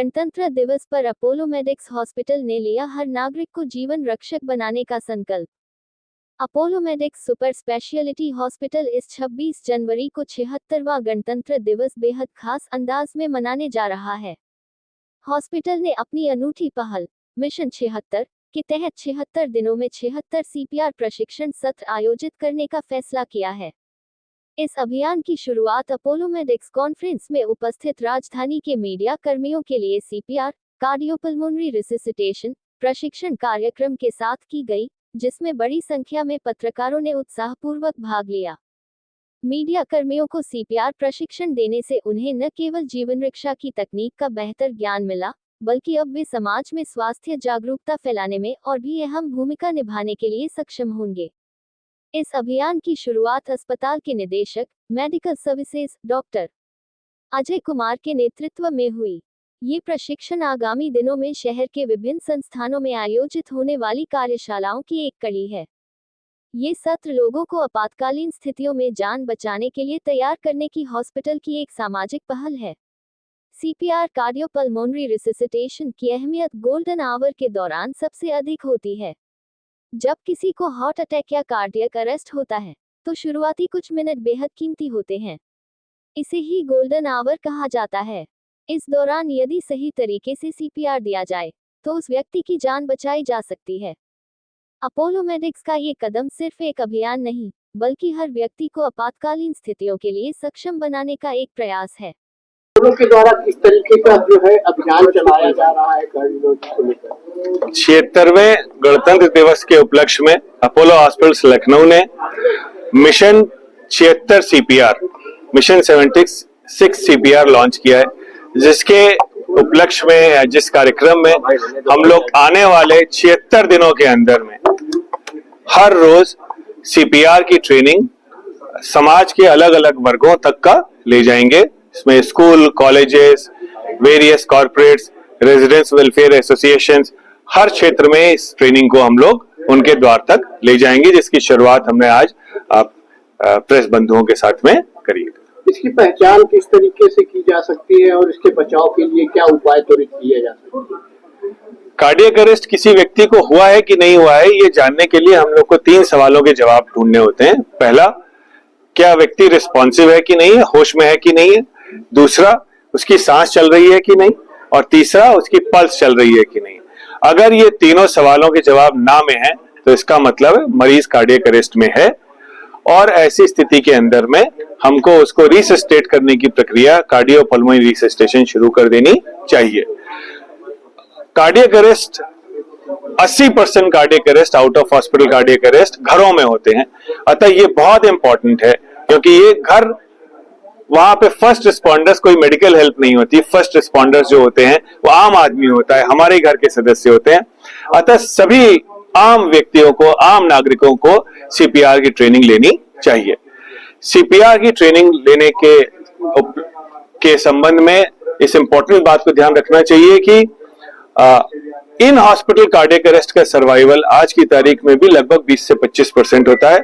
गणतंत्र दिवस पर अपोलो मेडिक्स हॉस्पिटल ने लिया हर नागरिक को जीवन रक्षक बनाने का संकल्प। Apollo medics super speciality hospital इस 26 जनवरी को 76वां गणतंत्र दिवस बेहद खास अंदाज में मनाने जा रहा है। हॉस्पिटल ने अपनी अनूठी पहल मिशन 76 के तहत 76 दिनों में 76 सीपीआर प्रशिक्षण सत्र आयोजित करने का फैसला किया है। इस अभियान की शुरुआत अपोलो मेडिक्स कॉन्फ्रेंस में उपस्थित राजधानी के मीडिया कर्मियों के लिए सीपीआर कार्डियोपल्मोनरी रिससिटेशन प्रशिक्षण कार्यक्रम के साथ की गई, जिसमें बड़ी संख्या में पत्रकारों ने उत्साहपूर्वक भाग लिया। मीडिया कर्मियों को सीपीआर प्रशिक्षण देने से उन्हें न केवल जीवन रक्षा की तकनीक का बेहतर ज्ञान मिला, बल्कि अब वे समाज में स्वास्थ्य जागरूकता फैलाने में और भी अहम भूमिका निभाने के लिए सक्षम होंगे। इस अभियान की शुरुआत अस्पताल के निदेशक medical services doctor Ajay Kumar के नेतृत्व में हुई। ये प्रशिक्षण आगामी दिनों में शहर के विभिन्न संस्थानों में आयोजित होने वाली कार्यशालाओं की एक कड़ी है। ये सत्र लोगों को आपातकालीन स्थितियों में जान बचाने के लिए तैयार करने की हॉस्पिटल की एक सामाजिक पहल है। सीपीआर कार्डियोपल्मोनरी रिससिटेशन की अहमियत गोल्डन आवर के दौरान सबसे अधिक होती है। जब किसी को हार्ट अटैक या कार्डियक अरेस्ट होता है, तो शुरुआती कुछ मिनट बेहद कीमती होते हैं। इसे ही गोल्डन आवर कहा जाता है। इस दौरान यदि सही तरीके से सीपीआर दिया जाए, तो उस व्यक्ति की जान बचाई जा सकती है। अपोलो मेडिक्स का ये कदम सिर्फ एक अभियान नहीं, बल्कि हर व्यक्ति को आपातकालीन स्थितियों के लिए सक्षम बनाने का एक प्रयास है। अपोलो के द्वारा किस तरीके का जो है अभियान चलाया जा रहा है कार्डियोलॉजी को लेकर? 76वें गणतंत्र दिवस के उपलक्ष्य में अपोलो हॉस्पिटल्स लखनऊ ने mission 76 CPR mission 76 CPR launch किया है, जिसके उपलक्ष्य में जिस कार्यक्रम में हम लोग आने वाले 76 दिनों के अंदर में हर रोज सीपीआर की ट्रेनिंग समाज के अलग अलग वर्गों तक का ले जाएंगे। इसमें school, colleges, various corporates, residents welfare associations, हर क्षेत्र में इस ट्रेनिंग को हम लोग उनके द्वार तक ले जाएंगे, जिसकी शुरुआत हमने आज प्रेस बंधुओं के साथ में करी। इसकी पहचान किस तरीके से की जा सकती है और इसके बचाव के लिए क्या उपाय त्वरित किए जा सकते हैं? कार्डियक अरेस्ट किसी व्यक्ति को हुआ है कि नहीं हुआ है, ये जानने के लिए हम लोग को 3 सवालों के जवाब ढूंढने होते हैं। पहला, क्या व्यक्ति रिस्पॉन्सिव है कि नहीं है, होश में है कि नहीं है। दूसरा, उसकी सांस चल रही है कि नहीं। और तीसरा, उसकी पल्स चल रही है कि नहीं। अगर ये तीनों सवालों के जवाब ना में है, तो इसका मतलब मरीज कार्डियक अरेस्ट में है, और ऐसी स्थिति के अंदर में हमको उसको रिससिटेट करने की प्रक्रिया कार्डियोपल्मोनरी रिससिटेशन शुरू कर देनी चाहिए। Cardiac arrest 80% cardiac arrest, out of hospital cardiac arrest घरों में होते हैं। अतः ये बहुत इंपॉर्टेंट है, क्योंकि ये घर, वहां पे फर्स्ट रिस्पॉन्डर्स कोई मेडिकल हेल्प नहीं होती। फर्स्ट रिस्पॉन्डर्स जो होते हैं वो आम आदमी होता है, हमारे घर के सदस्य होते हैं। अतः सभी आम व्यक्तियों को, आम नागरिकों को सीपीआर की ट्रेनिंग लेनी चाहिए। सीपीआर की ट्रेनिंग लेने के संबंध में इस इंपॉर्टेंट बात को ध्यान रखना चाहिए कि इन हॉस्पिटल कार्डियक अरेस्ट का सर्वाइवल आज की तारीख में भी लगभग 20 से 25% होता है,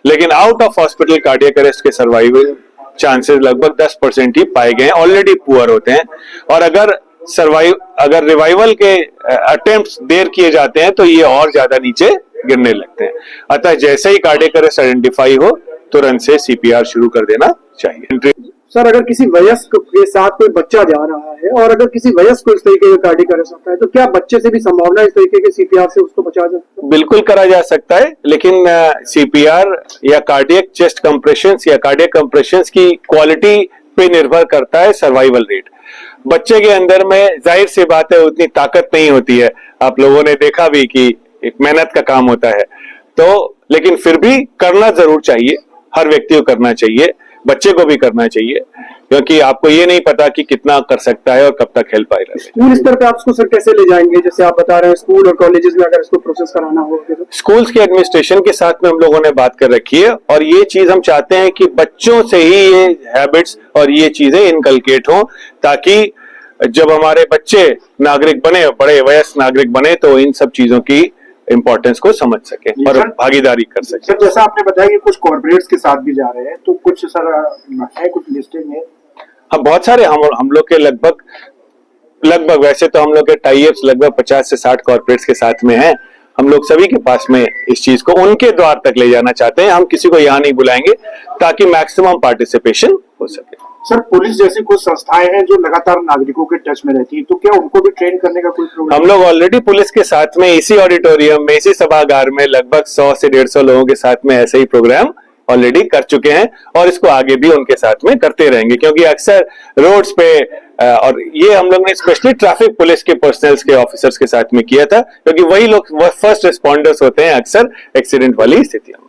लेकिन out of hospital cardiac arrest के सर्वाइवल चांसेस लगभग 10% ही पाए गए हैं, ऑलरेडी पुअर होते हैं। और अगर रिवाइवल के अटेम्प्ट्स देर किए जाते हैं, तो ये और ज्यादा नीचे गिरने लगते हैं। अतः जैसे ही कार्डियक अरेस्ट आइडेंटिफाई हो, तुरंत से सीपीआर शुरू कर देना चाहिए। सर, अगर किसी वयस्क के साथ कोई बच्चा जा रहा है और अगर किसी वयस्क को इस तरीके का कार्डियक अरेस्ट होता है, तो क्या बच्चे से भी संभावना इस तरीके के सीपीआर से उसको बचा जा सकता है? बिल्कुल करा जा सकता है, लेकिन सीपीआर या कार्डियक चेस्ट कंप्रेशंस या कार्डियक कंप्रेशंस की क्वालिटी पे निर्भर करता है सर्वाइवल रेट। बच्चे के अंदर में जाहिर सी बात है उतनी ताकत नहीं होती है, आप लोगों ने देखा भी कि एक मेहनत का काम होता है, तो लेकिन फिर भी करना जरूर चाहिए। हर व्यक्ति को करना चाहिए, बच्चे को भी करना चाहिए, क्योंकि आपको ये नहीं पता कि कितना कर सकता है और कब तक हेल्प आएगा। स्कूल स्तर पे आप इसको सर कैसे ले जाएंगे? जैसे आप बता रहे हैं स्कूल और कॉलेजेस में अगर इसको प्रोसेस कराना हो तो स्कूल्स के एडमिनिस्ट्रेशन के साथ में हम लोगों ने बात कर रखी है, और ये चीज हम चाहते हैं कि बच्चों से ही ये हैबिट्स और ये चीजें इनकलकेट हो, ताकि जब हमारे बच्चे नागरिक बने, बड़े वयस्क नागरिक बने, तो इन सब चीजों की इंपॉर्टेंस को समझ सके और भागीदारी कर सके। सर, जैसा आपने बताया कि कुछ कॉर्पोरेट्स के साथ भी जा रहे हैं, तो कुछ सर है, कुछ लिस्टिंग है? हाँ, बहुत सारे हम लोग के लगभग लगभग, वैसे तो हम लोग के टाई-अप्स लगभग 50 से 60 कॉर्पोरेट्स के साथ में हैं। हम लोग सभी के पास में इस चीज को उनके द्वार तक ले जाना चाहते हैं। हम किसी को यहाँ नहीं बुलाएंगे ताकि मैक्सिमम पार्टिसिपेशन हो सके। सर, पुलिस जैसी कुछ संस्थाएं हैं जो लगातार नागरिकों के टच में रहती है, तो क्या उनको भी ट्रेन करने का कोई प्रोग्राम? हम लोग ऑलरेडी पुलिस के साथ में इसी ऑडिटोरियम में, इसी सभागार में लगभग 100 से 150 लोगों के साथ में ऐसे ही प्रोग्राम ऑलरेडी कर चुके हैं और इसको आगे भी उनके साथ में करते रहेंगे, क्योंकि अक्सर रोड्स पे और ये हम लोग ने स्पेशली ट्रैफिक पुलिस के पर्सनल्स के ऑफिसर्स के साथ में किया था, क्योंकि वही लोग फर्स्ट रिस्पॉन्डर्स होते हैं अक्सर एक्सीडेंट वाली स्थितियों में।